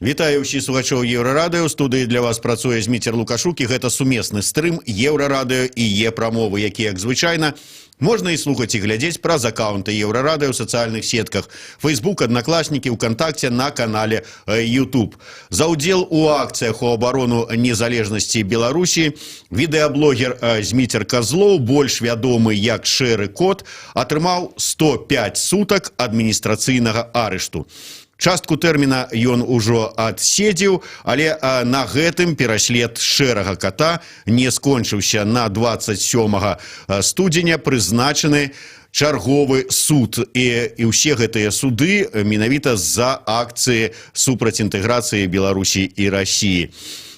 Вітаю ўсіх слухачоў Еўрарадыё. У студыі для вас працуе Зміцер Лукашук, і гэта сумесны стрым Еўрарадыё і Е-прамовы, які, як звычайна, можна і слухаць і глядзець праз аккаунты Еўрарадыё ў сацыяльных сетках Facebook, Аднакласнікі, ВКонтакце, на канале YouTube. За ўдзел у акцыях у абарону незалежнасці Беларусі відэаблогер Зміцер Козлоў, больш вядомы як Шэры Кот, атрымаў 105 сутак адміністрацыйнага арышту. Частку тэрміна ён ужо адседзеў, але на гэтым пераслед Шэрага Кота не скончыўся. На 27 студзеня прызначаны чарговы суд. І ўсе гэтыя суды менавіта з-за акцыі супраць інтэграцыі Беларусі і Расіі.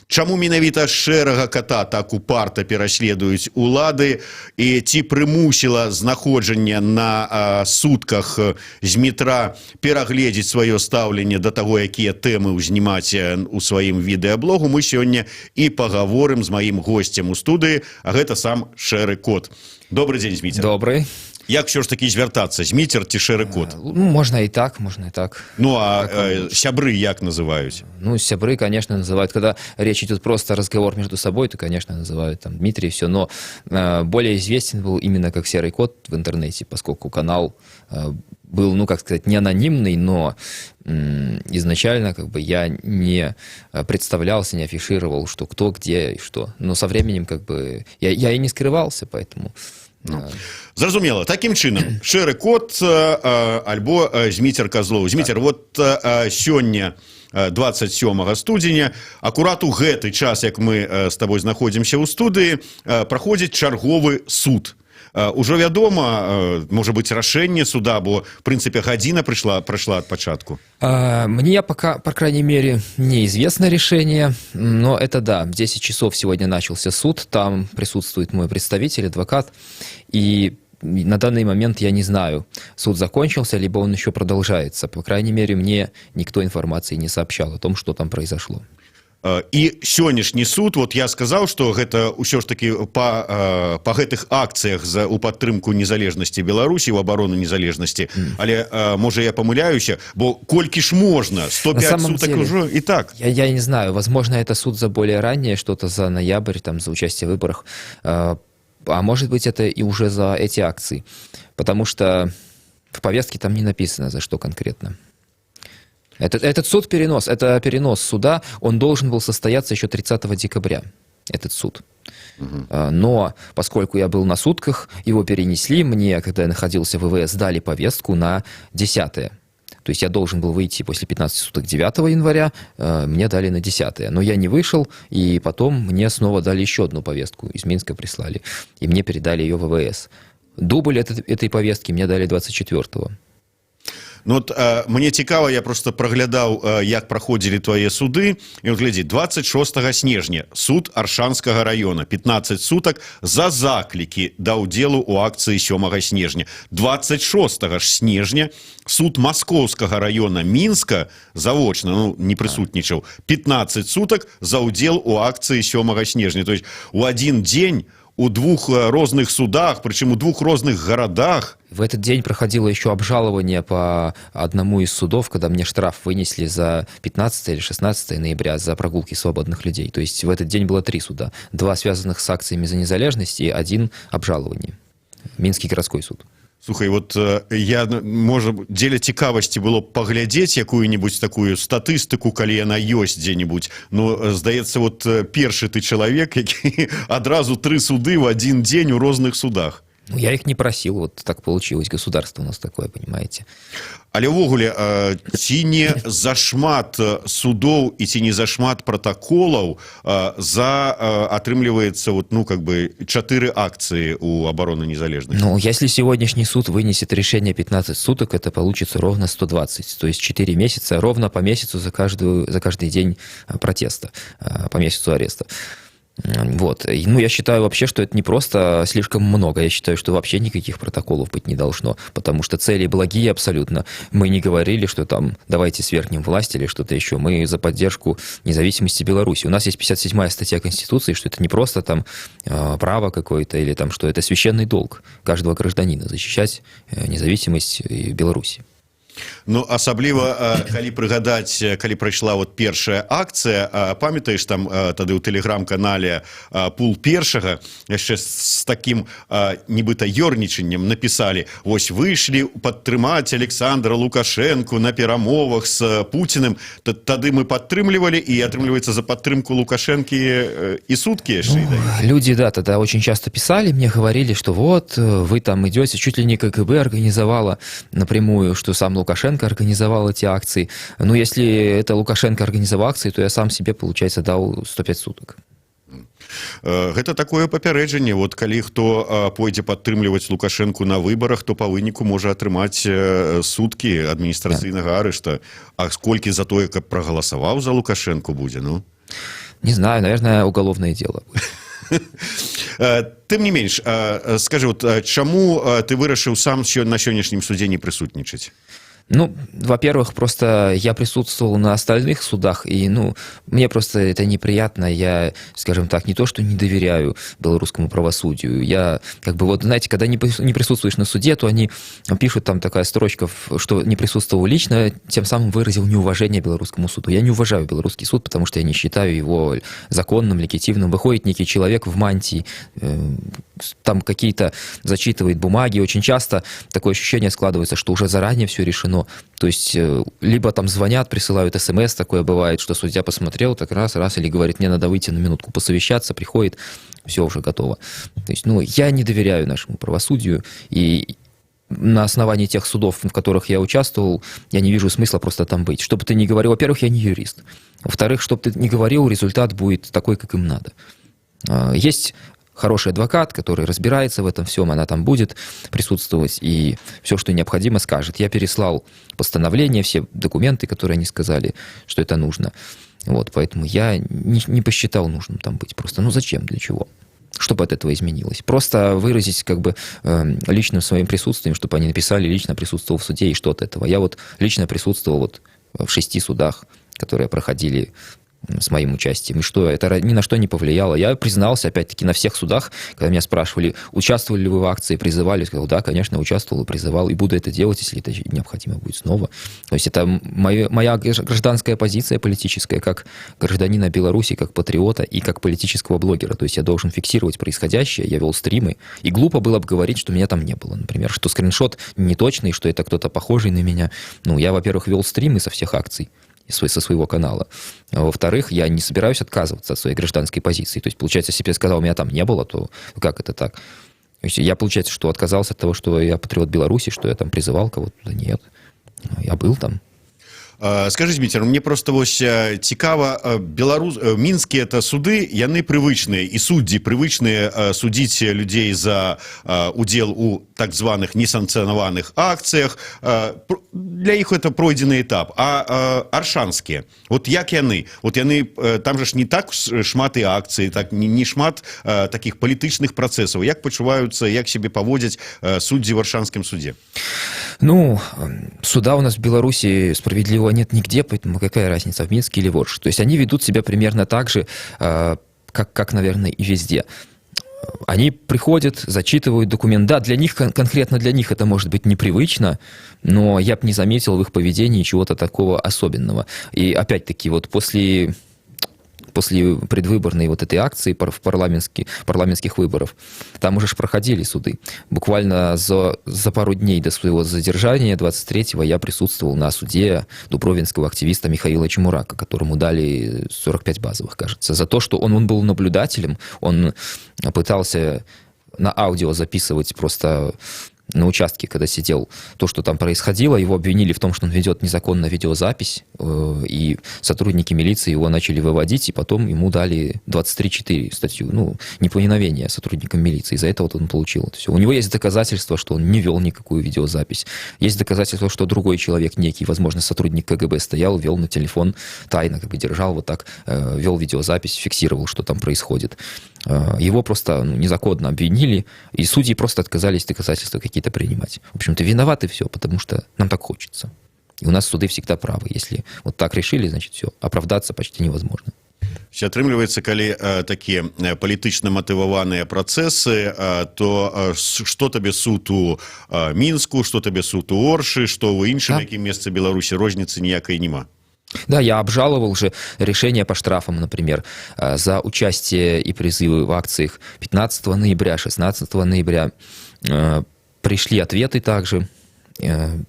Чаму менавіта Шэрага Кота так упарта пераследуюць улады, і ці прымусіла знаходжанне на сутках Змітра перагледзець сваё стаўленне да таго, якія тэмы ўзнімаць у сваім відэаблогу, мы сёння і пагаворым з маім госцем у студыі, а гэта сам Шэры Кот. Добрый дзень, Зміцер. Добрый. Як все ж таки звяртацца, Зміцер ці Шэры Кот? Можно и так, можно и так. Ну, а сябры як называюць? Ну, сябры, конечно, называют. Когда речь идет просто разговор между собой, то, конечно, называют там Дмитрий и все. Но более известен был именно как Серый Кот в интернете, поскольку канал был, ну, как сказать, не анонимный, но изначально как бы я не представлялся, не афишировал, что кто, где и что. Но со временем как бы я и не скрывался, поэтому... Зразумела. Такім чынам, Шэры Кот альбо Зміцер Козлоў. Зміцер, вот сёння 27 студзеня, акурат у гэты час, як мы з табой знаходзімся ў студыі, праходзіць чарговы суд. Ужо вядома, можа быць, рашэнне суда, бо, в прынцыпе, гадзіна прайшла ад пачатку. Мне пока, по крайней мере, неизвестно решение, но это да, в 10 часов сегодня начался суд, там присутствует мой представитель, адвокат, и на данный момент я не знаю, суд закончился, либо он еще продолжается. По крайней мере, мне никто информации не сообщал о том, что там произошло. І сённяшні суд, вот я сказаў, што гэта ўсё ж таки па гэтых акцыях у падтрымку незалежнасці Беларусі, у абарону незалежнасці, але можа я памыляюся, бо колькі ж можна, 105 суток уже и так. Я не знаю, возможно, это суд за более раннее, что-то за ноябрь, там, за участие в выборах, а может быть, это и уже за эти акции, потому что в повестке там не написано, за что конкретно. Этот суд это перенос суда, он должен был состояться еще 30 декабря, этот суд. Но поскольку я был на сутках, его перенесли, мне, когда я находился в ВВС, дали повестку на 10-е. То есть я должен был выйти после 15 суток 9 января, мне дали на 10-е. Но я не вышел, и потом мне снова дали еще одну повестку, из Минска прислали, и мне передали ее в ВВС. Дубль этой повестки мне дали 24-го. Ну, от, мне цікава, я просто праглядаў, як праходзілі твае суды, і вот глядзі, 26 снежня суд Аршанскага района, 15 сутак за заклікі да ўдзелу ў акцыі 7 снежня. 26 снежня суд Маскоўскага района Мінска завочна, ну, не прысутнічаў, 15 сутак за ўдзел у акцыі 7 снежня. То есть у один дзень у двух розных судах, причем у двух розных городах. В этот день проходило еще обжалование по одному из судов, когда мне штраф вынесли за 15 или 16 ноября за прогулки свободных людей. То есть в этот день было 3 суда. 2 связанных с акциями за незалежность и 1 обжалование. Минский городской суд. Слухай, вот я, можа, дзеля цікавасці было б паглядзець якую-нибудь такую статыстыку, калі яна ёсць дзе-нибудь. Ну, здаецца, вот першы ты чалавек, які адразу 3 суды в один дзень у розных судах. Ну, я их не просил, вот так получилось. Государство у нас такое, понимаете. Але ўвогуле, ці не зашмат судоў і ці не зашмат протаколаў атрымліваецца вот, ну, как бы 4 акции у обороны незалежности? Ну, если сегодняшний суд вынесет решение 15 суток, это получится ровно 120. То есть 4 месяца, ровно по месяцу за каждый день протеста, по месяцу ареста. Вот. Ну, я считаю вообще, что это не просто слишком много. Я считаю, что вообще никаких протоколов быть не должно, потому что цели благие абсолютно. Мы не говорили, что там давайте свергнем власть или что-то еще. Мы за поддержку независимости Беларуси. У нас есть 57-я статья Конституции, что это не просто там право какое-то или там, что это священный долг каждого гражданина защищать независимость Беларуси. Ну, асабліва калі прыгадаць, калі прайшла вот першая акцыя, памятаеш, там тады ў тэлеграм-канале Пул першага яшчэ з такім нібыта ёрнічаннем напісалі: вось выйшлі падтрымаць Александра Лукашенко на перамовах з Пуціным. Тады мы падтрымлівалі, і атрымліваецца, за падтрымку Лукашэнкі і суткі яшчэ і даюць. Люди, да, тогда очень часто писали, мне говорили, что вот, вы там идете, чуть ли не КГБ организовала напрямую, что сам Лукашенко организовал эти акции. Ну, если это Лукашенко организовал акции, то я сам себе, получается, дал 105 суток. Гэта такое папярэджанне. Вот калі хто пойдзе падтрымліваць Лукашэнку на выбарах, то па выніку можа атрымаць суткі адміністрацыйнага арышта. А сколькі за тое, каб прагаласаваў за Лукашэнку будзе, ну? Не знаю, наверное, уголовное дело. Тым не менш, скажи, вот чаму ты вырашыў сам на сённяшнім судзе не прысутнічаць? Ну, во-первых, просто я присутствовал на остальных судах, и, ну, мне просто это неприятно. Я, скажем так, не то, что не доверяю белорусскому правосудию. Я, как бы, вот, знаете, когда не присутствуешь на суде, то они пишут там такая строчка, что не присутствовал лично, тем самым выразил неуважение белорусскому суду. Я не уважаю белорусский суд, потому что я не считаю его законным, легитимным. Выходит некий человек в мантии, там какие-то зачитывает бумаги. Очень часто такое ощущение складывается, что уже заранее все решено. То есть, либо там звонят, присылают СМС, такое бывает, что судья посмотрел, так раз, или говорит, мне надо выйти на минутку посовещаться, приходит, все уже готово. То есть, ну, я не доверяю нашему правосудию, и на основании тех судов, в которых я участвовал, я не вижу смысла просто там быть. Что бы ты ни говорил, во-первых, я не юрист. Во-вторых, что бы ты ни говорил, результат будет такой, как им надо. Есть хороший адвокат, который разбирается в этом всем, она там будет присутствовать и все, что необходимо, скажет. Я переслал постановление, все документы, которые они сказали, что это нужно. Вот, поэтому я не посчитал нужным там быть. Просто, ну зачем, для чего? Чтобы от этого изменилось. Просто выразить как бы личным своим присутствием, чтобы они написали, лично присутствовал в суде, и что от этого. Я вот лично присутствовал вот в 6 судах, которые проходили с моим участием. И что? Это ни на что не повлияло. Я признался, опять-таки, на всех судах, когда меня спрашивали, участвовали ли вы в акции, призывали, я сказал, да, конечно, участвовал и призывал, и буду это делать, если это необходимо будет снова. То есть это моя гражданская позиция политическая, как гражданина Беларуси, как патриота и как политического блогера. То есть я должен фиксировать происходящее, я вел стримы, и глупо было бы говорить, что меня там не было, например, что скриншот неточный, что это кто-то похожий на меня. Ну, я, во-первых, вел стримы со всех акций, со своего канала. А во-вторых, я не собираюсь отказываться от своей гражданской позиции. То есть, получается, если бы я сказал, меня там не было, то как это так? То есть я, получается, что отказался от того, что я патриот Беларуси, что я там призывал кого-то? Да нет. Я был там. Скажите, Дмитрий, мне просто вось цікава, мінскія это суды, яны прывычныя, і суддзі прывычныя судзіць людзей за удзел у так званых несанкцыянаваных акцыях. Для іх это пройдзены этап. А аршанскія, вот як яны? Вот яны, там же ж не так шмат і акцый, так не шмат таких палітычных працэсаў. Як пачуваюцца, як себе паводзяць суддзі в аршанскім суде? Ну, суда у нас в Беларуси справедливого нет нигде, поэтому какая разница, в Минске или в Орше. То есть они ведут себя примерно так же, как, наверное, и везде. Они приходят, зачитывают документ. Да, для них, конкретно для них это может быть непривычно, но я бы не заметил в их поведении чего-то такого особенного. И опять-таки, вот после предвыборной вот этой акции парламентских выборов, там уже проходили суды. Буквально за пару дней до своего задержания, 23-го, я присутствовал на суде дубровинского активиста Михаила Чемурака, которому дали 45 базовых, кажется, за то, что он был наблюдателем, он пытался на аудио записывать просто на участке, когда сидел, то, что там происходило. Его обвинили в том, что он ведет незаконно видеозапись, и сотрудники милиции его начали выводить, и потом ему дали 23-4 статью, ну, неповиновение сотрудникам милиции. За это вот он получил это все. У него есть доказательства, что он не вел никакую видеозапись. Есть доказательства, что другой человек, некий, возможно, сотрудник КГБ, стоял, вел на телефон, тайно как бы держал вот так, вел видеозапись, фиксировал, что там происходит. Его просто незаконно обвинили, и судьи просто отказались доказательства какие-то принимать. В общем-то, виноваты все, потому что нам так хочется. И у нас суды всегда правы. Если вот так решили, значит, все. Оправдаться почти невозможно. Атрымліваецца, калі такія палітычна матываваныя працэсы, то што табе суд у Мінску, што табе суд у Оршы, што ў іншым якім месцы Беларусі, розніцы ніякай няма. Да, я обжаловал же решение по штрафам, например, за участие и призывы в акциях 15 ноября, 16 ноября. Пришли ответы также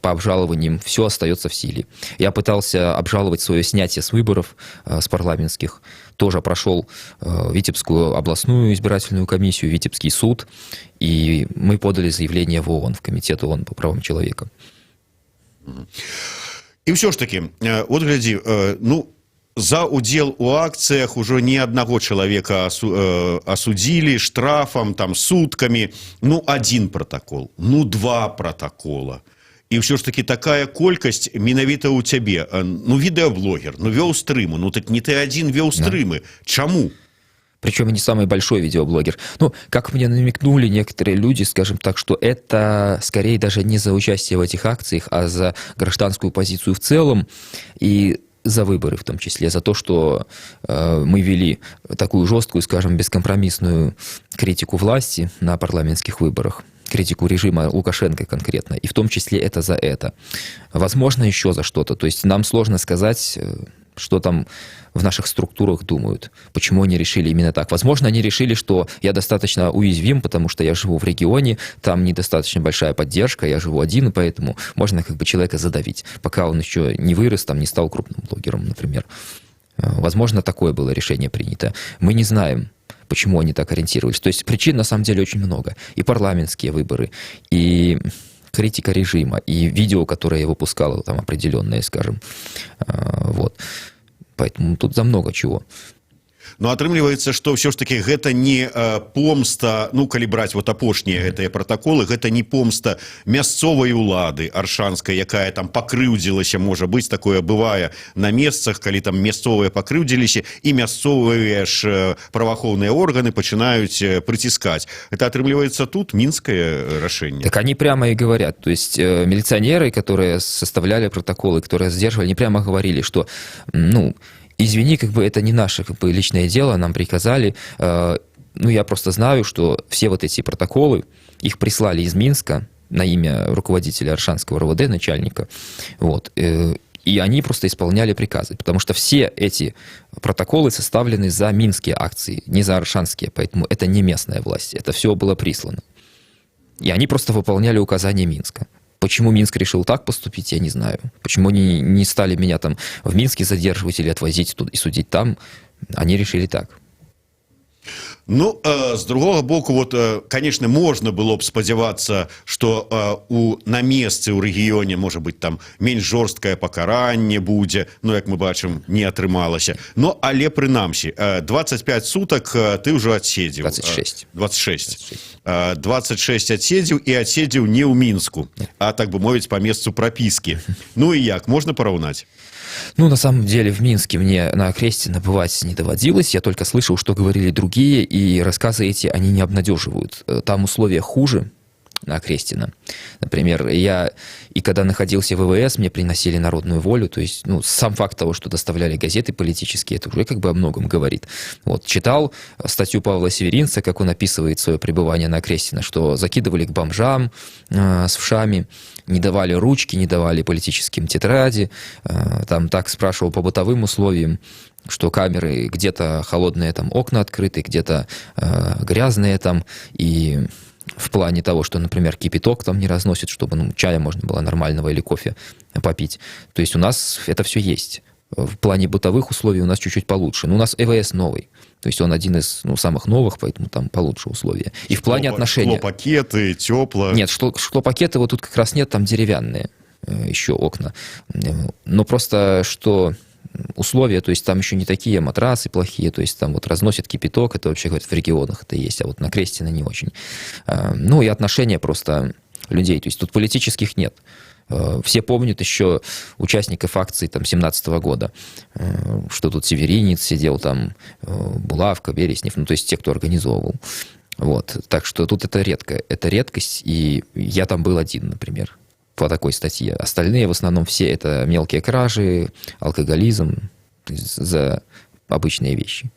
по обжалованиям, все остается в силе. Я пытался обжаловать свое снятие с выборов, с парламентских, тоже прошел Витебскую областную избирательную комиссию, Витебский суд, и мы подали заявление в ООН, в Комитет ООН по правам человека. І ўсё ж таки, от глядзі, ну, за удзел у акцыях ужо не аднаго чалавека асудзілі штрафам, там, суткамі, ну, 1 протакол, ну, 2 протакола. І ўсё ж таки такая колькасць менавіта ў цябе. Ну, відэаблогер, ну, вёў стрымы, ну, так не ты адзін вёў стрымы. Чаму? Причем и не самый большой видеоблогер. Ну, как мне намекнули некоторые люди, скажем так, что это скорее даже не за участие в этих акциях, а за гражданскую позицию в целом и за выборы в том числе, за то, что мы вели такую жесткую, скажем, бескомпромиссную критику власти на парламентских выборах, критику режима Лукашенко конкретно, и в том числе это за это. Возможно, еще за что-то. То есть нам сложно сказать, что там в наших структурах думают, почему они решили именно так. Возможно, они решили, что я достаточно уязвим, потому что я живу в регионе, там недостаточно большая поддержка, я живу один, и поэтому можно как бы человека задавить, пока он еще не вырос, там, не стал крупным блогером, например. Возможно, такое было решение принято. Мы не знаем, почему они так ориентировались. То есть причин на самом деле очень много. И парламентские выборы, и критика режима, и видео, которое я выпускал, там определенные, скажем. Вот. Поэтому тут за много чего. Ну, атрымліваецца, што ўсё ж таки гэта не помста, ну, калі браць вот апошнія гэтыя протаколы, гэта не помста мясцовай улады аршанскай, якая там пакрыўдзілася, можа быць, такое бывае на месцах, калі там мясцовыя пакрыўдзіліся, і мясцовыя ж праваахоўныя органы пачынаюць прыціскаць. Это атрымліваецца тут мінскае рашэнне. Так они прямо и говорят. То есть милиционеры, которые составляли протоколы, которые сдерживали, они прямо говорили, что, ну, извини, как бы это не наше как бы личное дело, нам приказали. Ну, я просто знаю, что все вот эти протоколы, их прислали из Минска на имя руководителя Аршанского РОВД, начальника. Вот. И они просто исполняли приказы, потому что все эти протоколы составлены за минские акции, не за аршанские, поэтому это не местная власть, это все было прислано. И они просто выполняли указания Минска. Почему Минск решил так поступить, я не знаю. Почему они не стали меня там в Минске задерживать или отвозить тут и судить там, они решили так. Ну, з другого боку, вот, конечно, можна было б спадзявацца, што на месцы ў рэгіёне, можа быць, там менш жорсткае пакаранне будзе, ну, як мы бачым, не атрымалася. Но, але прынамсі, 25 сутак ты ўжо адседзеў. 26. 26 адседзеў і адседзеў не ў Мінску, а, так бы мовіць, по месцу прапіскі. Ну і як, можна параўнаць? Ну, на самом деле, в Минске мне на Окрестино бывать не доводилось. Я только слышал, что говорили другие, и рассказы эти, они не обнадеживают. Там условия хуже на Окрестино. Например, я и когда находился в ВВС, мне приносили народную волю. То есть, ну, сам факт того, что доставляли газеты политические, это уже как бы о многом говорит. Вот, читал статью Павла Северинца, как он описывает свое пребывание на Окрестино, что закидывали к бомжам с вшами, не давали ручки, не давали политическим тетради. Там так спрашивал по бытовым условиям, что камеры где-то холодные, там окна открыты, где-то грязные там, и в плане того, что, например, кипяток там не разносит, чтобы, ну, чая можно было нормального или кофе попить. То есть у нас это все есть. В плане бытовых условий у нас чуть-чуть получше. Но у нас ЭВС новый. То есть он один из, ну, самых новых, поэтому там получше условия. И в плане отношений... Шклопакеты, тепло. Нет, шклопакеты вот тут как раз нет, там деревянные еще окна. Но просто что... условия, то есть там еще не такие матрасы плохие, то есть там вот разносит кипяток, это вообще, говорят, в регионах это есть, а вот на Крестино не очень. Ну и отношения просто людей, то есть тут политических нет. Все помнят еще участников акций там 17-го года, что тут Северинец сидел, там Булавка, Береснев, ну то есть те, кто организовывал. Вот. Так что тут это редко, это редкость, и я там был один, например, по такой статье. Остальные в основном все это мелкие кражи, алкоголизм, за обычные вещи.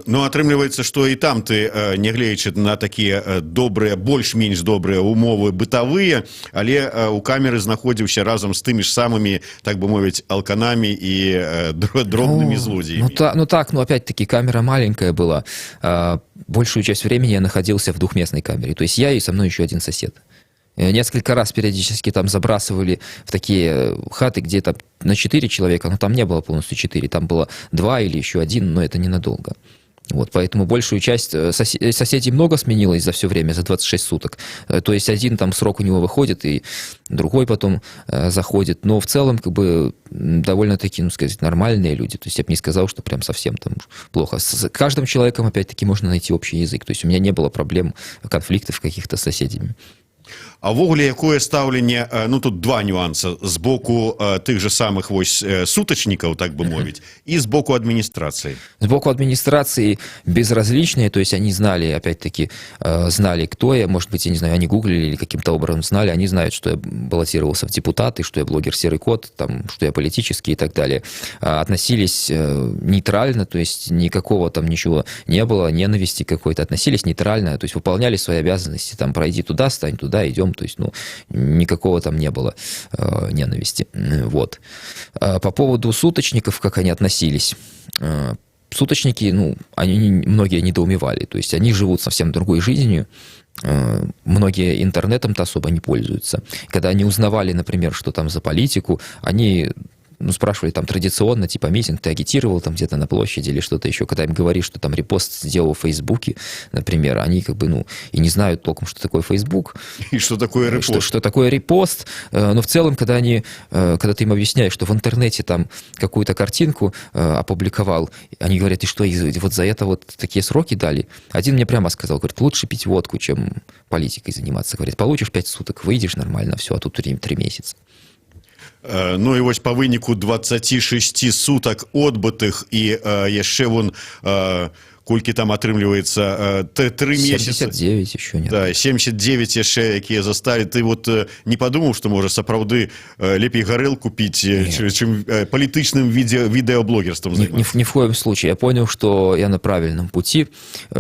Ну, атрымліваецца, што і там ты, нягледзячы на такія добрыя, больш-менш добрыя умовы бытавыя, але у камеры знаходзіўся разам з тымі ж самымі, так бы мовіць, алканамі і дробнымі злодзеями. Ну, опять-таки, камера маленькая была. Большую часть времени я находился в двухместной камере. То есть я и со мной еще один сосед. Несколько раз периодически там забрасывали в такие хаты, где там на 4 человека, но там не было полностью 4, там было 2 или еще 1, но это ненадолго. Вот, поэтому большую часть соседей много сменилось за все время, за 26 суток. То есть один там срок у него выходит, и другой потом заходит. Но в целом, как бы, довольно-таки, ну, сказать, нормальные люди. То есть я бы не сказал, что прям совсем там плохо. С каждым человеком, опять-таки, можно найти общий язык. То есть у меня не было проблем, конфликтов каких-то с соседями. А ввогуле якое стаўленне, ну тут два нюанса, з боку тых же самых вось сутачнікаў, так бы мовіць, і з боку адміністрацыі. С боку администрации безразличные, то есть они знали, опять-таки, знали, кто я, может быть, я не знаю, они гуглили или каким-то образом знали, они знают, что я баллотировался в депутаты, что я блогер «Серый кот», там, что я политический и так далее. Относились нейтрально, то есть никакого там ничего не было, ненависти какой-то, относились нейтрально, то есть выполняли свои обязанности, там, пройди туда, стань туда, идем, то есть, ну, никакого там не было ненависти. Вот. По поводу суточников, как они относились, суточники, ну, они многие недоумевали, то есть они живут совсем другой жизнью, многие интернетом-то особо не пользуются. Когда они узнавали, например, что там за политику, они спрашивали там традиционно, типа, митинг ты агитировал там где-то на площади или что-то еще. Когда им говоришь, что там репост сделал в Фейсбуке, например, они как бы, ну, и не знают толком, что такое Фейсбук. И что такое репост. Что такое репост. Но в целом, когда ты им объясняешь, что в интернете там какую-то картинку опубликовал, они говорят, и что, вот за это вот такие сроки дали? Один мне прямо сказал, говорит, лучше пить водку, чем политикой заниматься. Говорит, получишь 5 суток, выйдешь нормально, все, а тут 3 месяца. Ну і вось па выніку 26 сутак адбытых і яшчэ вон колькі там атрымліваецца 3 месяцы. 79 еще нет. Да, 79 яшчэ, якія засталі. Ты вот не падумаў, што можа сапраўды лепей гарэлку піць, чым палітычным видеоблогерством заниматься? Ни в коем случае. Я понял, что я на правильном пути,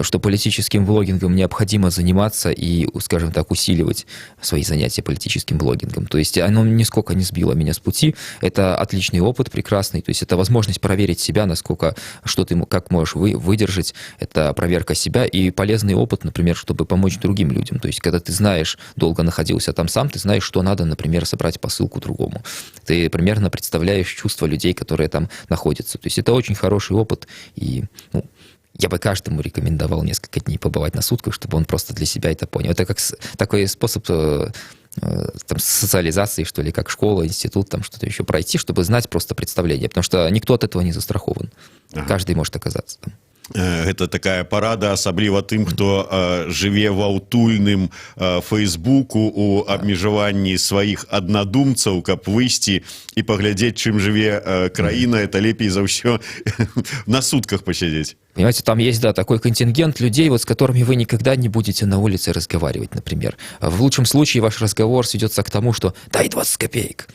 что политическим блогингом необходимо заниматься и, скажем так, усиливать свои занятия политическим блогингом. То есть оно нисколько не сбило меня с пути. Это отличный опыт, прекрасный. То есть это возможность проверить себя, насколько, что ты как можешь выдержать. Это проверка себя и полезный опыт, например, чтобы помочь другим людям. То есть, когда ты знаешь, долго находился там сам, ты знаешь, что надо, например, собрать посылку другому. Ты примерно представляешь чувства людей, которые там находятся. То есть, это очень хороший опыт. И, ну, я бы каждому рекомендовал несколько дней побывать на сутках, чтобы он просто для себя это понял. Это как такой способ там, социализации, что ли, как школа, институт, там что-то еще пройти, чтобы знать просто представление. Потому что никто от этого не застрахован. Каждый может оказаться там. Гэта такая парада, асабліва тым, хто жыве ва ўтульным Фейсбуку у абмежаванні сваіх аднадумцаў, каб выйсці і паглядзець, чым жыве краіна, это лепей за ўсё на сутках посидеть. Понимаете, там есть, да, такой контингент людей, вот с которыми вы никогда не будете на улице разговаривать, например. В лучшем случае ваш разговор сведется к тому, что «дай 20 копеек».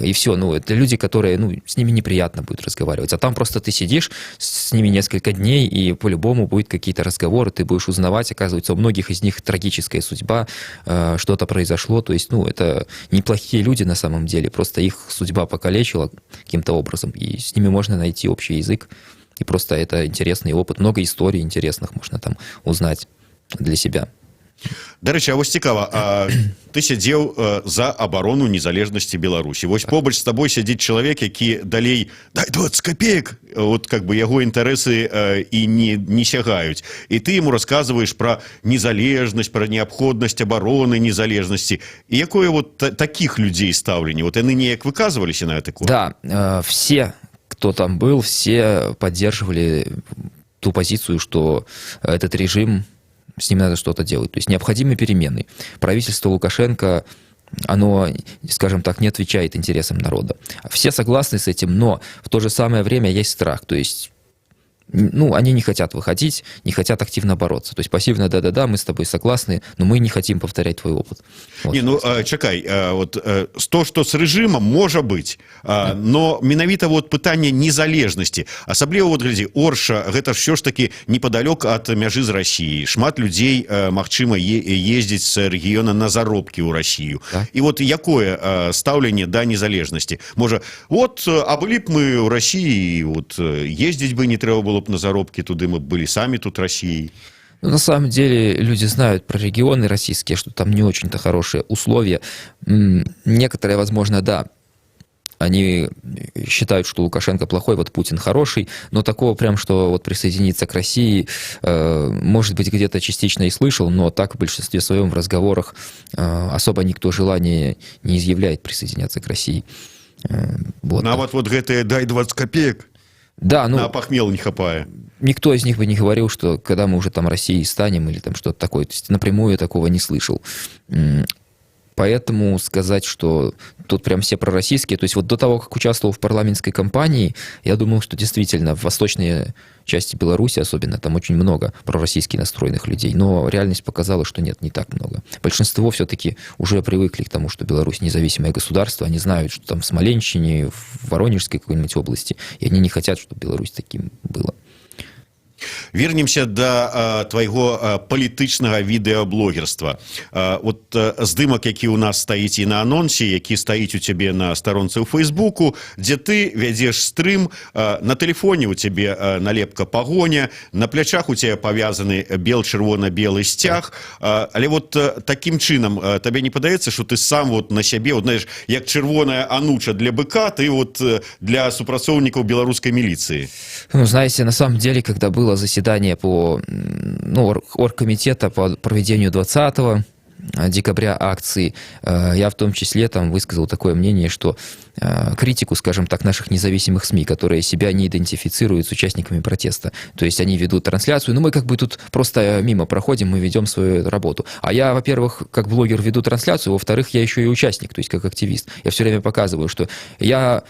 И все, ну, это люди, которые, ну, с ними неприятно будет разговаривать. А там просто ты сидишь с ними несколько дней, и по-любому будут какие-то разговоры, ты будешь узнавать, оказывается, у многих из них трагическая судьба, что-то произошло. То есть, ну, это неплохие люди на самом деле, просто их судьба покалечила каким-то образом, и с ними можно найти общий язык. И просто это интересный опыт. Много историй интересных можно там узнать для себя. Дарэчы, а вось цікава, ты сядзеў за абарону незалежнасці Беларусі. Вось побач з табой сядзіць чалавек, які далей дай 20 копеек, вот как бы яго інтарэсы і не сягаюць. І ты ему расказваеш пра незалежнасць, пра неабходнасць абароны незалежнасці. І якое вот таких людзей стаўленне? Вот яны неяк выказваліся на это? Да, все, кто там был, все поддерживали ту позицию, что этот режим, с ним надо что-то делать. То есть необходимы перемены. Правительство Лукашенко, оно, скажем так, не отвечает интересам народа. Все согласны с этим, но в то же самое время есть страх. То есть Ну, они не хотят выходить, не хотят активно бороться. То есть пассивно, да-да-да, мы с тобой согласны, но мы не хотим повторять твой опыт. Вот. Не, ну, чакай, вот то, что с рэжымам можа быць, но менавіта вот пытанне незалежнасці, асабліва вот глядзі, Орша, гэта ж ўсё ж таки непадалёк ад мяжы з Расіяй. Шмат людзей, магчыма, ездзіць з рэгіёна на заробкі ў Расію. Так. І вот якое стаўленне да незалежнасці? Можа, вот, а былі б мы ў Расіі, вот ездзіць бы не трэба было б на заробкі туды, мы были сами тут Россией. Ну, на самом деле люди знают про регионы российские, что там не очень-то хорошие условия. Некоторые, возможно, да, они считают, что Лукашенко плохой, вот Путин хороший, но такого прям, что вот присоединиться к России, может быть, где-то частично и слышал, но так в большинстве своем в разговорах особо никто желания не изъявляет присоединяться к России. Вот. Нават вот гэтые дай 20 копеек. Да, ну, на похмел не хапая. Никто из них бы не говорил, что когда мы уже там Россией станем или там что-то такое. То есть напрямую я такого не слышал. Поэтому сказать, что тут прям все пророссийские, то есть вот до того, как участвовал в парламентской кампании, я думал, что действительно в восточной части Беларуси особенно там очень много пророссийски настроенных людей, но реальность показала, что нет, не так много. Большинство все-таки уже привыкли к тому, что Беларусь независимое государство, они знают, что там в Смоленщине, в Воронежской какой-нибудь области, и они не хотят, чтобы Беларусь таким была. Вернемся до твайго палітычнага відэаблогерства. Вот здымак, які ў нас стаіць і на анонсе, які стаіць у цябе на старонцы ў Фейсбуку, дзе ты вядзеш стрым, на тэлефоне у цябе налепка пагоня, на плячах у цябе павязаны бел-чырвона-белы сцяг, але вот такім чынам табе не падаецца, што ты сам вот на сябе, вот, знаешь, як чырвоная ануча для быка, ты вот для супрацоўнікаў беларускай милиции? Ну, знаете, на самом деле, когда было заседание по, оргкомитета по проведению 20 декабря акции, я в том числе там высказал такое мнение, что критику, скажем так, наших независимых СМИ, которые себя не идентифицируют с участниками протеста. То есть они ведут трансляцию, мы как бы тут просто мимо проходим, мы ведем свою работу. А я, во-первых, как блогер веду трансляцию, во-вторых, я еще и участник, то есть как активист. Я все время показываю, что я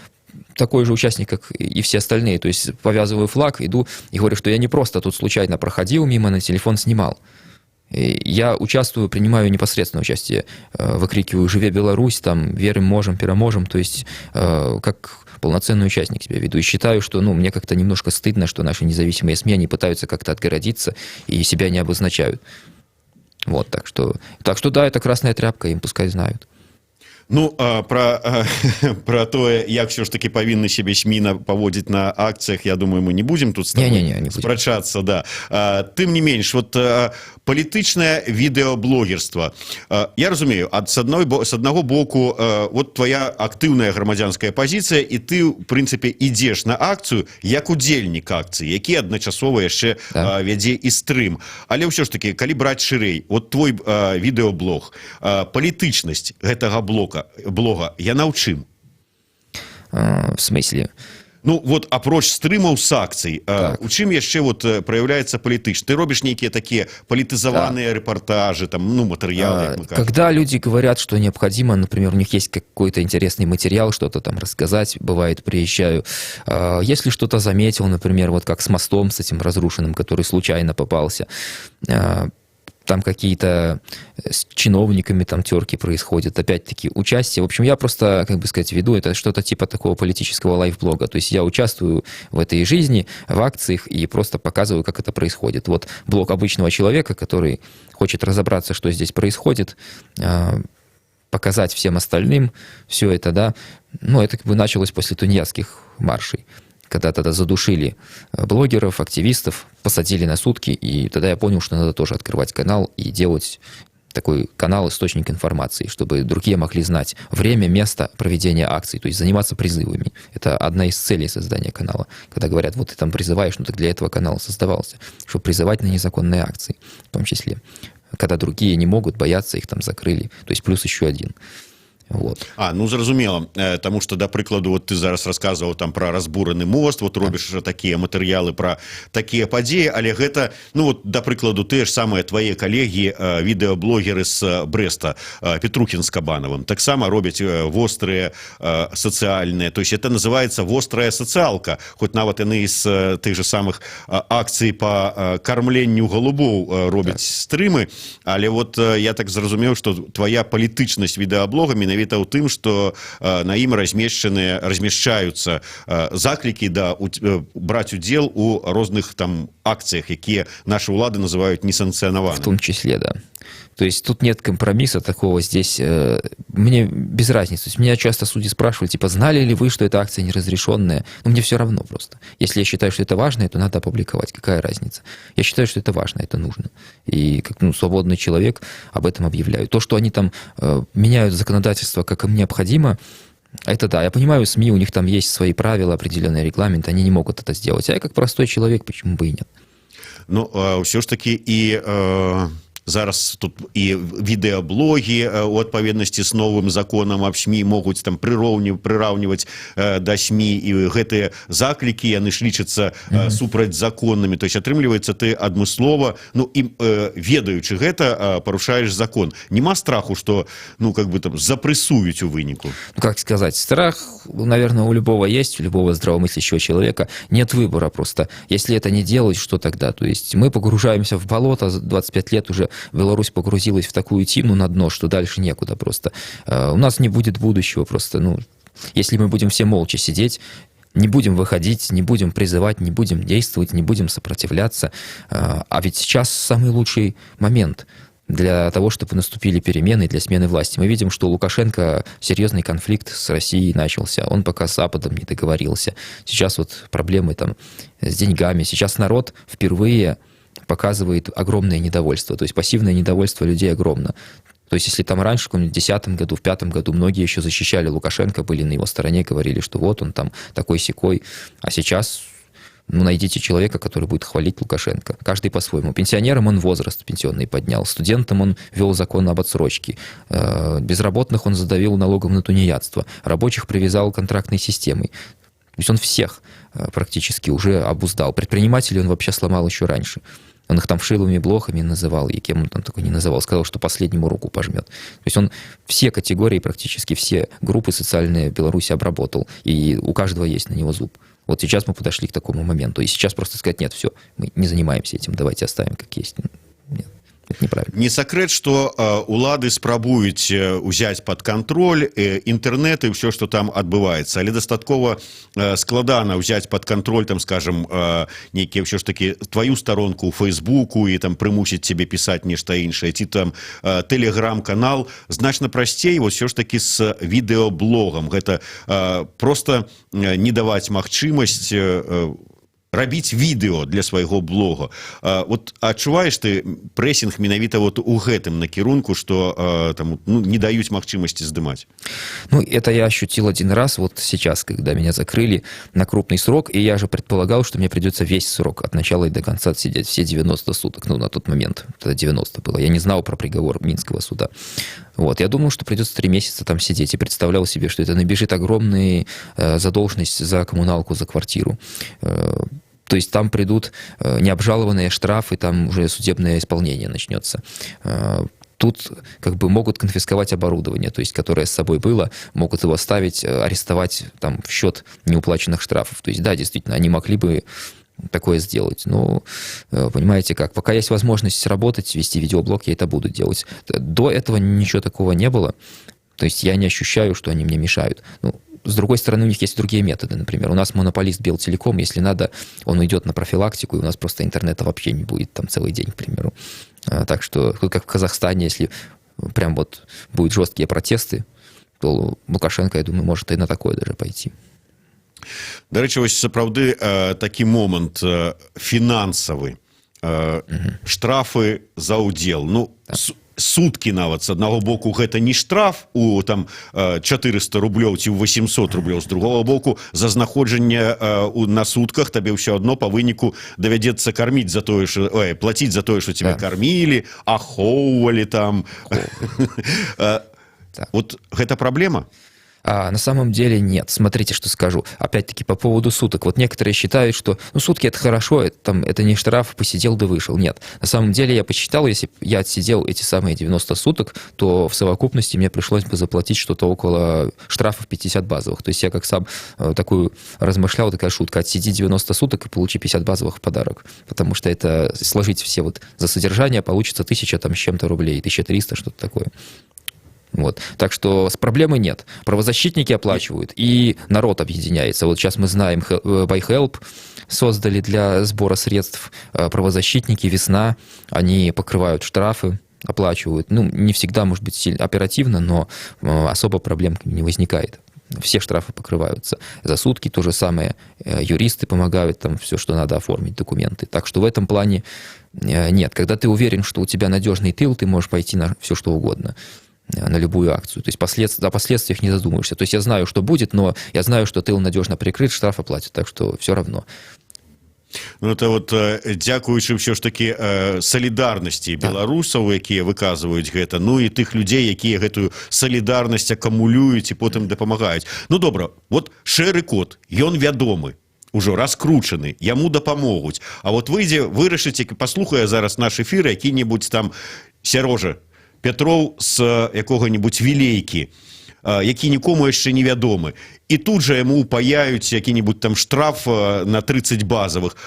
такой же участник, как и все остальные. То есть повязываю флаг, иду и говорю, что я не просто тут случайно проходил мимо, на телефон снимал. И я участвую, принимаю непосредственное участие, выкрикиваю «Живе Беларусь!», там «Верим, можем, переможем!», то есть как полноценный участник себя веду. И считаю, что мне как-то немножко стыдно, что наши независимые СМИ, они пытаются как-то отгородиться и себя не обозначают. Вот, так что да, это красная тряпка, им пускай знают. Ну, про тое, як все ж таки павінны себе СМІ паводзіць на акцыях, я думаю, мы не будем тут не спрачацца, да. Тым не менш, вот палітычнае відэаблогерства. Я разумею, с аднаго боку, вот твоя актыўная грамадзянская пазіцыя, і ты, в прынцыпе, ідзеш на акцыю як удзельнік акцыі, які адначасова яшчэ вядзе і стрым. Але ўсё ж таки, калі браць шырэй, вот твой відэаблог, палітычнасць гэтага блога, яна ў чым? В смысле? Ну, вот, апроч стрымаў с акцый, у чым яшчэ вот проявляется палітычна? Ты робишь некие такие политизованные репортажи, там, материалы? Когда люди говорят, что необходимо, например, у них есть какой-то интересный материал, что-то там рассказать, бывает, приезжаю. Если что-то заметил, например, вот как с мостом, с этим разрушенным, который случайно попался, там какие-то с чиновниками там терки происходят, опять-таки участие. В общем, я просто, веду это что-то типа такого политического лайфблога. То есть я участвую в этой жизни, в акциях и просто показываю, как это происходит. Вот блог обычного человека, который хочет разобраться, что здесь происходит, показать всем остальным все это, да. Это началось после тунеядских маршей, когда тогда задушили блогеров, активистов, посадили на сутки, и тогда я понял, что надо тоже открывать канал и делать такой канал, источник информации, чтобы другие могли знать время, место проведения акций, то есть заниматься призывами. Это одна из целей создания канала. Когда говорят, вот ты там призываешь, так для этого канал создавался, чтобы призывать на незаконные акции, в том числе. Когда другие не могут, боятся, их там закрыли. То есть плюс еще один. Вот. Ну зразумела, тому что, да прыкладу, вот ты зараз рассказывал там про разбураны мост, вот робіш такія матэрыялы про такія падзеі, але гэта, ну вот, да прыкладу, тыя ж самыя твае калегі, відэаблогеры з Брэста, Петрухін з Кабанавым, таксама робяць вострыя сацыяльныя, то есть это называется вострая сацыялка, хоць нават яны з тых же самых акцый по кармленню голубоў робяць стрымы, але вот я так зразумеў, что твоя палітычнасць відэаблога менавіта ў тым, што на ім размяшчаюцца заклікі да браць удзел у розных там акцыях, якія нашы ўлады называюць несанкцыянаванымі. В том числе, да. То есть тут нет компромисса такого здесь. Мне без разницы. То есть меня часто судьи спрашивают, типа, знали ли вы, что эта акция неразрешенная? Но мне все равно просто. Если я считаю, что это важно, то надо опубликовать. Какая разница? Я считаю, что это важно, это нужно. И как свободный человек об этом объявляю. То, что они там меняют законодательство, как им необходимо, это да. Я понимаю, СМИ, у них там есть свои правила, определенные регламенты, они не могут это сделать. А я как простой человек, почему бы и нет? Ну, все ж таки и... Зараз тут і відэаблогі у адпаведнасці з новым законам аб СМІ могуць там прыраўніваць да СМІ, і гэтыя заклікі, яны ж лічацца супрацьзаконнымі. То есть атрымліваецца, ты адмыслова, ну і ведаючы гэта, парушаеш закон. Нема страху, что, ну, как бы там запрессуюць у выніку? Ну, как сказать, страх, наверное, у любого есть, у любого здравомыслящего человека. Нет выбора просто. Если это не делать, что тогда? То есть мы погружаемся в болото, 25 лет уже Беларусь погрузилась в такую тину на дно, что дальше некуда просто. У нас не будет будущего просто. Ну, если мы будем все молча сидеть, не будем выходить, не будем призывать, не будем действовать, не будем сопротивляться. А ведь сейчас самый лучший момент для того, чтобы наступили перемены, для смены власти. Мы видим, что у Лукашенко серьезный конфликт с Россией начался. Он пока с Западом не договорился. Сейчас вот проблемы там с деньгами. Сейчас народ впервые показывает огромное недовольство. То есть пассивное недовольство людей огромно. То есть если там раньше, в 2010 году, в 2005 году многие еще защищали Лукашенко, были на его стороне, говорили, что вот он там такой-сякой. А сейчас, ну, найдите человека, который будет хвалить Лукашенко. Каждый по-своему. Пенсионерам он возраст пенсионный поднял, студентам он вел закон об отсрочке, безработных он задавил налогом на тунеядство, рабочих привязал контрактной системой. То есть он всех практически уже обуздал. Предпринимателей он вообще сломал еще раньше. Он их там вшивыми блохами называл, и кем он там такой не называл. Сказал, что последнему руку пожмет. То есть он все категории, практически все группы социальные в Беларуси обработал. И у каждого есть на него зуб. Вот сейчас мы подошли к такому моменту. И сейчас просто сказать, нет, все, мы не занимаемся этим, давайте оставим как есть. Нет. Это неправильно. Не сакрэт, што улады спрабуюць узяць пад кантроль інтэрнэт і ўсё, што там адбываецца, але дастаткова складана ўзяць пад кантроль, там, скажем, нейкія ўсё ж такі тваю старонку ў Фейсбуку і там прымусіць цябе пісаць нешта іншае, ці там тэлеграм-канал. Значна прасцей ўсё ж такі з відэаблогам. Гэта проста не даваць магчымасць рабіць відэо для свайго блога. Вот адчуваеш ты прэсінг менавіта вот у гэтым накірунку, што там, ну, не даюць магчымасці здымаць? Ну, это я ощутил один раз, вот сейчас, когда меня закрыли на крупный срок, и я же предполагал, что мне придется весь срок от начала и до конца отсидеть, все 90 суток, ну, на тот момент, это 90 было. Я не знал про приговор Минского суда. Вот, я думал, что придется 3 месяца там сидеть, и представлял себе, что это набежит огромная задолженность за коммуналку, за квартиру. То есть там придут необжалованные штрафы, там уже судебное исполнение начнется. Тут как бы могут конфисковать оборудование, то есть которое с собой было, могут его оставить, арестовать там в счет неуплаченных штрафов. То есть да, действительно, они могли бы такое сделать. Но, понимаете как, пока есть возможность работать, вести видеоблог, я это буду делать. До этого ничего такого не было. То есть я не ощущаю, что они мне мешают. Ну, с другой стороны, у них есть другие методы. Например, у нас монополист Белтелеком, если надо, он уйдет на профилактику, и у нас просто интернета вообще не будет там целый день, к примеру. Так что, как в Казахстане, если прям вот будут жесткие протесты, то Лукашенко, я думаю, может и на такое даже пойти. До речі, ось сапраўды такі момант фінансавы. Штрафы за ўдзел. Ну, суткі нават з аднаго боку гэта не штраф у там 400 рублёў ці 800 рублёў, з другого боку за знаходжанне на сутках табе ўсё адно па выніку давядзецца карміць за тое, што плаціць за тое, што цябе кармілі, ахоўвалі там. Так. Вот гэта праблема? А на самом деле нет. Смотрите, что скажу. Опять-таки по поводу суток. Вот некоторые считают, что сутки это хорошо, это не штраф, посидел да вышел. Нет. На самом деле я посчитал, если я отсидел эти самые 90 суток, то в совокупности мне пришлось бы заплатить что-то около штрафов 50 базовых. То есть я как сам такую размышлял, такая шутка. Отсиди 90 суток и получи 50 базовых в подарок. Потому что это сложить все вот за содержание получится 1000 там с чем-то рублей, 1300, что-то такое. Вот. Так что с проблемой нет. Правозащитники оплачивают, и народ объединяется. Вот сейчас мы знаем, BuyHelp создали для сбора средств, правозащитники, Весна, они покрывают штрафы, оплачивают. Ну, не всегда, может быть, сильно оперативно, но особо проблем не возникает. Все штрафы покрываются. За сутки то же самое. Юристы помогают, там все, что надо оформить, документы. Так что в этом плане нет. Когда ты уверен, что у тебя надежный тыл, ты можешь пойти на все, что угодно, на любую акцию. То есть о последствиях не задумаешься. То есть я знаю, что будет, но я знаю, что тыл надежно прикрыт, штраф оплатят, так что все равно. Ну, это вот дзякуючы ўсё ж таки салідарнасці беларусаў, якія выказваюць гэта, ну і тых людзей, якія гэтую салідарнасць акумулююць і потым дапамагаюць. Ну добра, вот шэры код, ён вядомы, ужо раскручаны, яму дапамогуць. А вот выйдзе, вырашыце, паслухае зараз наш эфір, які-небудзь там Сярожа Пятроў з якога-небудзь Вілейкі, які нікому яшчэ невядомы. І тут жа яму упаяюць які-небудзь там штраф на 30 базовых.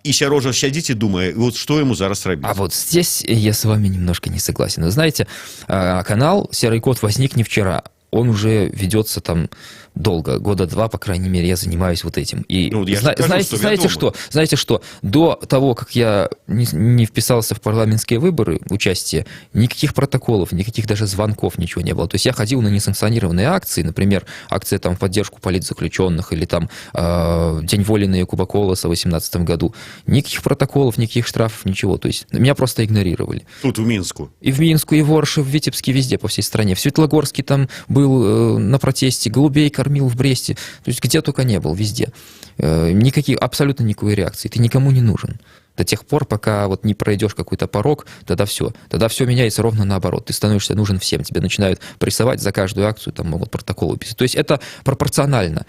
И Сярожа сядзіць і думае, вот что ему зараз рабіць? А вот здесь я с вами немножко не согласен. Вы знаете, канал «Серый кот» возник не вчера. Он уже ведется там долго, года 2, по крайней мере, я занимаюсь вот этим. И ну, знаете что? До того, как я не вписался в парламентские выборы, участие, никаких протоколов, никаких даже звонков, ничего не было. То есть я ходил на несанкционированные акции, например, акция там в поддержку политзаключенных или там День воли на Якуба Колоса в 2018 году. Никаких протоколов, никаких штрафов, ничего. То есть меня просто игнорировали. Тут в Минску. И в Минску, и в Орше, в Витебске, везде, по всей стране. В Светлогорске там был на протесте, голубей кормил в Бресте. То есть где только не был, везде. Абсолютно никакой реакции. Ты никому не нужен. До тех пор, пока вот не пройдешь какой-то порог, тогда все меняется ровно наоборот. Ты становишься нужен всем. Тебе начинают прессовать за каждую акцию, там могут протоколы писать. То есть это пропорционально.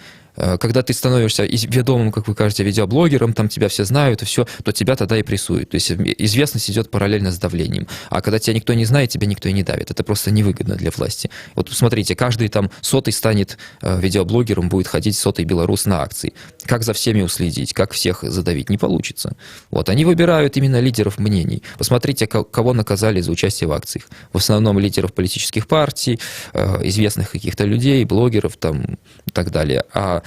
Когда ты становишься ведомым, как вы кажете, видеоблогером, там тебя все знают, и все, то тебя тогда и прессуют. То есть известность идет параллельно с давлением. А когда тебя никто не знает, тебя никто и не давит. Это просто невыгодно для власти. Вот смотрите, каждый там 100-й станет видеоблогером, будет ходить 100-й белорус на акции. Как за всеми уследить, как всех задавить? Не получится. Вот, они выбирают именно лидеров мнений. Посмотрите, кого наказали за участие в акциях. В основном лидеров политических партий, известных каких-то людей, блогеров там, и так далее. А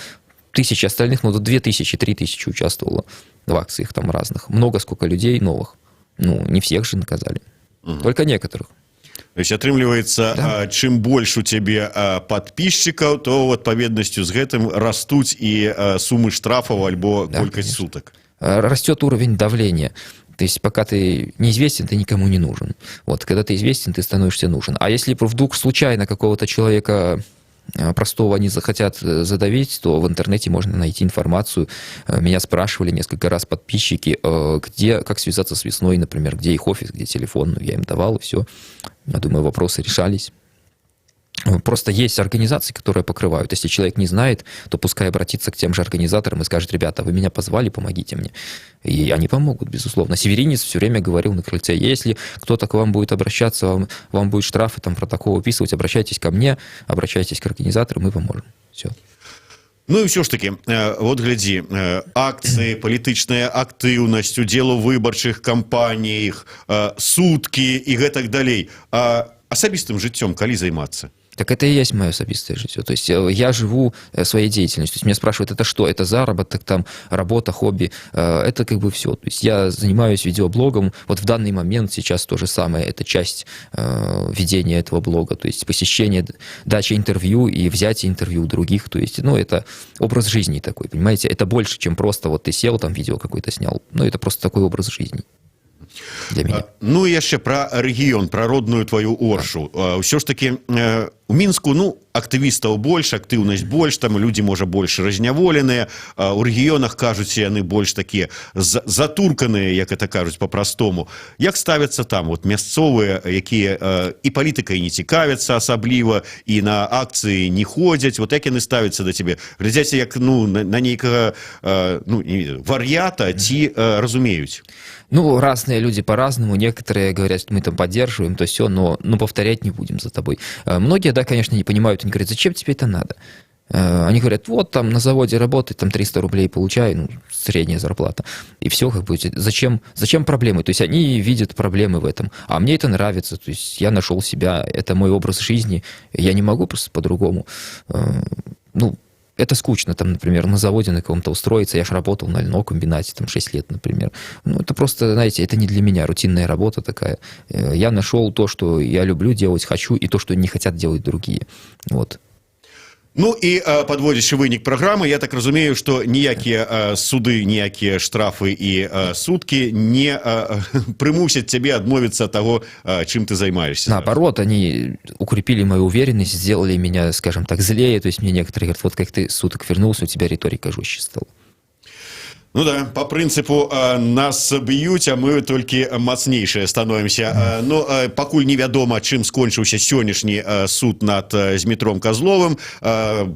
тысячи остальных, ну, 2000, 3000 участвовало в акциях там разных. Много сколько людей новых. Ну, не всех же наказали. Только некоторых. То есть атрымліваецца, да. Чым больш у цябе подписчикаў, то адпаведнасцю з гэтым растуць і суммы штрафаў альбо колькасць суток. Растет уровень давления. То есть пока ты неизвестен, ты никому не нужен. Вот, когда ты известен, ты становишься нужен. А если вдруг случайно какого-то человека простого они захотят задавить, то в интернете можно найти информацию. Меня спрашивали несколько раз подписчики, как связаться с Весной, например, где их офис, где телефон. Я им давал, и все. Я думаю, вопросы решались. Просто есть организации, которые покрывают. Если человек не знает, то пускай обратится к тем же организаторам и скажет: ребята, вы меня позвали, помогите мне. И они помогут, безусловно. Северинец все время говорил на крыльце: если кто-то к вам будет обращаться, вам будет штрафы, там, протокол выписывать, обращайтесь ко мне, обращайтесь к организаторам, мы поможем. Все. Ну і ўсё ж таки, вот глядзі, акцыі, палітычная актыўнасць, удзел у выбарчых кампаніях, суткі і гэтак далей. Асабістым жыццём калі займацца? Так это и есть мое особистое житие. То есть я живу своей деятельностью. То есть меня спрашивают, это что? Это заработок, там, работа, хобби. Это как бы все. То есть я занимаюсь видеоблогом. Вот в данный момент сейчас то же самое. Это часть ведения этого блога. То есть посещение, дача интервью и взятие интервью у других. То есть, ну, это образ жизни такой, понимаете? Это больше, чем просто вот ты сел, там, видео какое-то снял. Ну, это просто такой образ жизни. Для меня. Ну і яшчэ пра рэгіён, пра родную твою Оршу. Ўсё ж таки у Мінску, ну, актывістаў больш, актыўнасць больш, там людзі, можа, больш разняволеныя, у рэгіёнах, кажуць, яны больш такія затурканыя, як это кажуць по-простому. Як ставяцца там вот мясцовыя, якія і палітыкай не цікавяцца асабліва, і на акцыі не ходзяць, вот як яны ставяцца да цябе? Глядзяць як, ну, на нейкага, ну, вар'ята, ці разумеюць? Ну, разные люди по-разному. Некоторые говорят, мы там поддерживаем, то все, но повторять не будем за тобой. Многие, да, конечно, не понимают. Они говорят, зачем тебе это надо? Они говорят, вот там на заводе работать, там 300 рублей получаю, ну, средняя зарплата. И все, как бы, зачем проблемы? То есть они видят проблемы в этом. А мне это нравится. То есть я нашел себя, это мой образ жизни. Я не могу просто по-другому. Ну, это скучно, там, например, на заводе на каком-то устроиться. Я же работал на льнокомбинате, там, 6 лет, например. Ну, это просто, знаете, это не для меня, рутинная работа такая. Я нашел то, что я люблю делать, хочу, и то, что не хотят делать другие. Вот. Ну і падводзячы вынік праграмы, я так разумею, што ніякія суды, ніякія штрафы і судкі не прымусяць цябе адмовіцца ад таго, чым ты займаешься. Наоборот, они укрепили мою уверенность, сделали меня, скажем так, злее. То есть мне некоторые говорят, вот как ты с суток вернулся, у тебя риторика жестче стала. Ну да, по принципу нас б'юць, а мы толькі мацнейшыя становімся. Но пакуль невядома, чым скончыўся сённяшні суд над Змітром Казловым.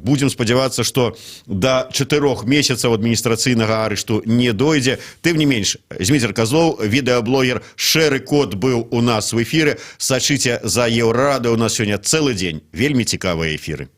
Будзем спадзявацца, што да 4 месяцаў адміністрацыйнага арышту не дойдзе. Тым не менш, Зміцер Казлоў, відэаблогер, шэры кот быў у нас в эфіры. Сачыце за Еўрарадыё, у нас сёння цэлы дзень. Вельмі цікавыя эфіры.